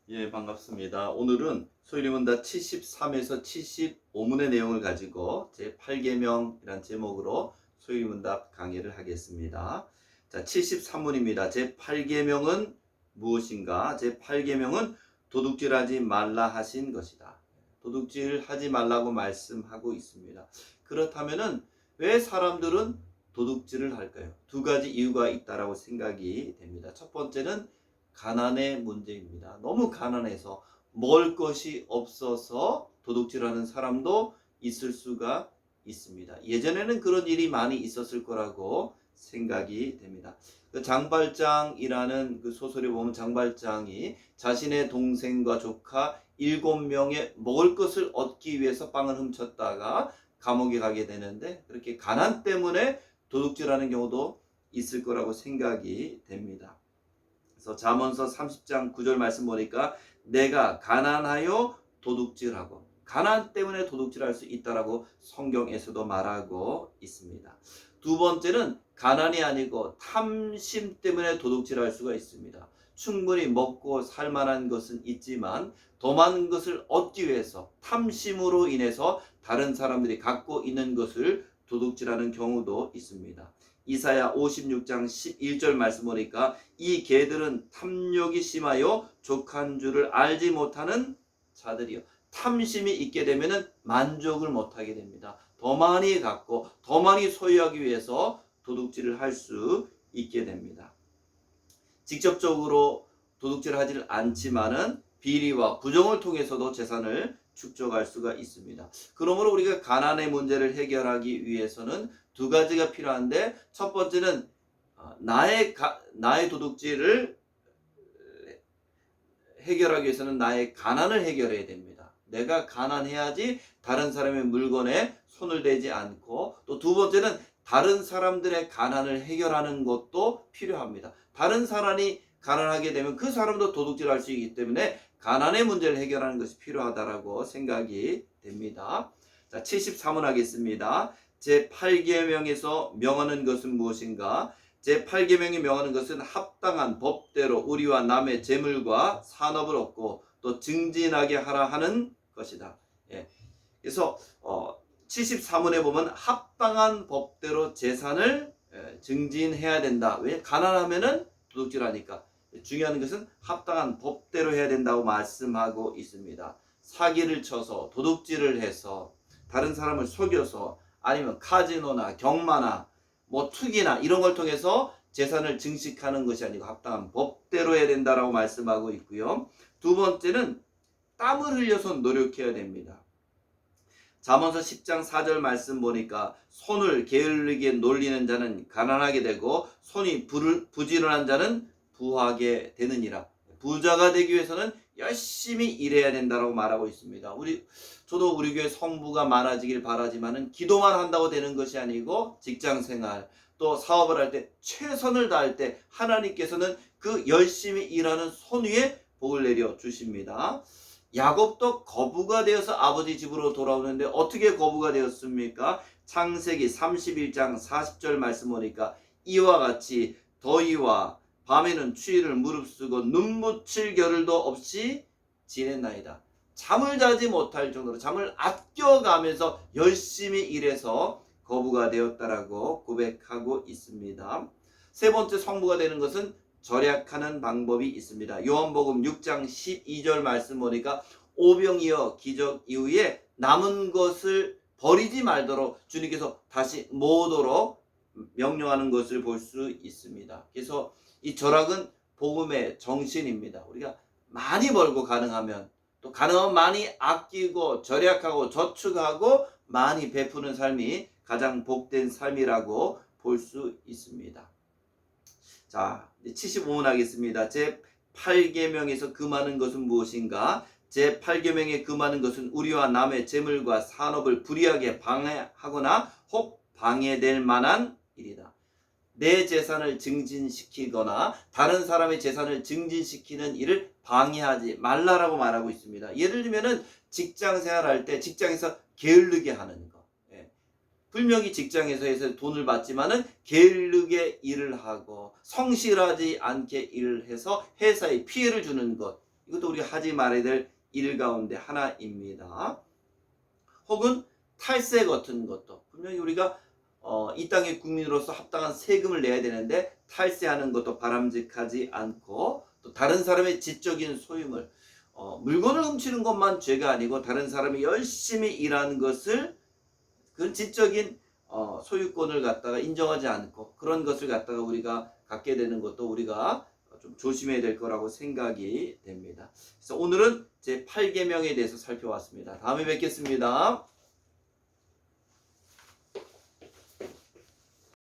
예, 반갑습니다. 오늘은 소위문답 73에서 75문의 내용을 가지고 제8계명이란 제목으로 소위문답 강의를 하겠습니다. 자, 73문입니다. 제8계명은 무엇인가? 제8계명은 도둑질하지 말라 하신 것이다. 도둑질하지 말라고 말씀하고 있습니다. 그렇다면은 왜 사람들은 도둑질을 할까요? 두 가지 이유가 있다라고 생각이 됩니다. 첫 번째는 가난의 문제입니다. 너무 가난해서 먹을 것이 없어서 도둑질하는 사람도 있을 수가 있습니다. 예전에는 그런 일이 많이 있었을 거라고 생각이 됩니다. 그 장발장이라는 그 소설에 보면 장발장이 자신의 동생과 조카 7명의 먹을 것을 얻기 위해서 빵을 훔쳤다가 감옥에 가게 되는데, 그렇게 가난 때문에 도둑질하는 경우도 있을 거라고 생각이 됩니다. 그래서 잠언서 30장 9절 말씀 보니까 내가 가난하여 도둑질하고, 가난 때문에 도둑질할 수 있다라고 성경에서도 말하고 있습니다. 두 번째는 가난이 아니고 탐심 때문에 도둑질할 수가 있습니다. 충분히 먹고 살 만한 것은 있지만 더 많은 것을 얻기 위해서 탐심으로 인해서 다른 사람들이 갖고 있는 것을 도둑질하는 경우도 있습니다. 이사야 56장 11절 말씀 보니까 이 개들은 탐욕이 심하여 족한 줄을 알지 못하는 자들이요. 탐심이 있게 되면 만족을 못하게 됩니다. 더 많이 갖고 더 많이 소유하기 위해서 도둑질을 할 수 있게 됩니다. 직접적으로 도둑질을 하지를 않지만은 비리와 부정을 통해서도 재산을 축적할 수가 있습니다. 그러므로 우리가 가난의 문제를 해결하기 위해서는 두 가지가 필요한데, 첫 번째는 나의 도둑질을 해결하기 위해서는 나의 가난을 해결해야 됩니다. 내가 가난해야지 다른 사람의 물건에 손을 대지 않고, 또 두 번째는 다른 사람들의 가난을 해결하는 것도 필요합니다. 다른 사람이 가난하게 되면 그 사람도 도둑질할 수 있기 때문에 가난의 문제를 해결하는 것이 필요하다라고 생각이 됩니다. 자, 73문 하겠습니다. 제8계명에서 명하는 것은 무엇인가? 제8계명이 명하는 것은 합당한 법대로 우리와 남의 재물과 산업을 얻고 또 증진하게 하라 하는 것이다. 예. 그래서 73문에 보면 합당한 법대로 재산을 증진해야 된다. 왜? 가난하면은 도둑질하니까. 중요한 것은 합당한 법대로 해야 된다고 말씀하고 있습니다. 사기를 쳐서 도둑질을 해서 다른 사람을 속여서 아니면 카지노나 경마나 뭐 투기나 이런 걸 통해서 재산을 증식하는 것이 아니고 합당한 법대로 해야 된다라고 말씀하고 있고요. 두 번째는 땀을 흘려서 노력해야 됩니다. 잠언서 10장 4절 말씀 보니까 손을 게을르게 놀리는 자는 가난하게 되고 손이 부지런한 자는 부하게 되느니라. 부자가 되기 위해서는 열심히 일해야 된다고 말하고 있습니다. 저도 우리 교회 성부가 많아지길 바라지만은 기도만 한다고 되는 것이 아니고 직장 생활 또 사업을 할 때 최선을 다할 때 하나님께서는 그 열심히 일하는 손 위에 복을 내려 주십니다. 야곱도 거부가 되어서 아버지 집으로 돌아오는데 어떻게 거부가 되었습니까? 창세기 31장 40절 말씀 보니까 이와 같이 더위와 밤에는 추위를 무릅쓰고 눈 묻힐 겨를도 없이 지냈나이다. 잠을 자지 못할 정도로 잠을 아껴가면서 열심히 일해서 거부가 되었다라고 고백하고 있습니다. 세 번째 성부가 되는 것은 절약하는 방법이 있습니다. 요한복음 6장 12절 말씀 보니까 오병이어 기적 이후에 남은 것을 버리지 말도록 주님께서 다시 모으도록 명령하는 것을 볼 수 있습니다. 그래서 이 절약은 복음의 정신입니다. 우리가 많이 벌고 가능하면 또 가능하면 많이 아끼고 절약하고 저축하고 많이 베푸는 삶이 가장 복된 삶이라고 볼 수 있습니다. 자, 75문 하겠습니다. 제8계명에서 금하는 것은 무엇인가? 제8계명에 금하는 것은 우리와 남의 재물과 산업을 불이하게 방해하거나 혹 방해될 만한 일이다. 내 재산을 증진시키거나 다른 사람의 재산을 증진시키는 일을 방해하지 말라라고 말하고 있습니다. 예를 들면은 직장 생활할 때 직장에서 게을르게 하는 거. 분명히 직장에서 해서 돈을 받지만은 게을르게 일을 하고 성실하지 않게 일을 해서 회사에 피해를 주는 것. 이것도 우리가 하지 말아야 될 일 가운데 하나입니다. 혹은 탈세 같은 것도 분명히 우리가 이 땅의 국민으로서 합당한 세금을 내야 되는데 탈세하는 것도 바람직하지 않고, 또 다른 사람의 지적인 소유물, 물건을 훔치는 것만 죄가 아니고 다른 사람이 열심히 일하는 것을, 그런 지적인 소유권을 갖다가 인정하지 않고 그런 것을 갖다가 우리가 갖게 되는 것도 우리가 좀 조심해야 될 거라고 생각이 됩니다. 그래서 오늘은 제 8계명에 대해서 살펴봤습니다. 다음에 뵙겠습니다.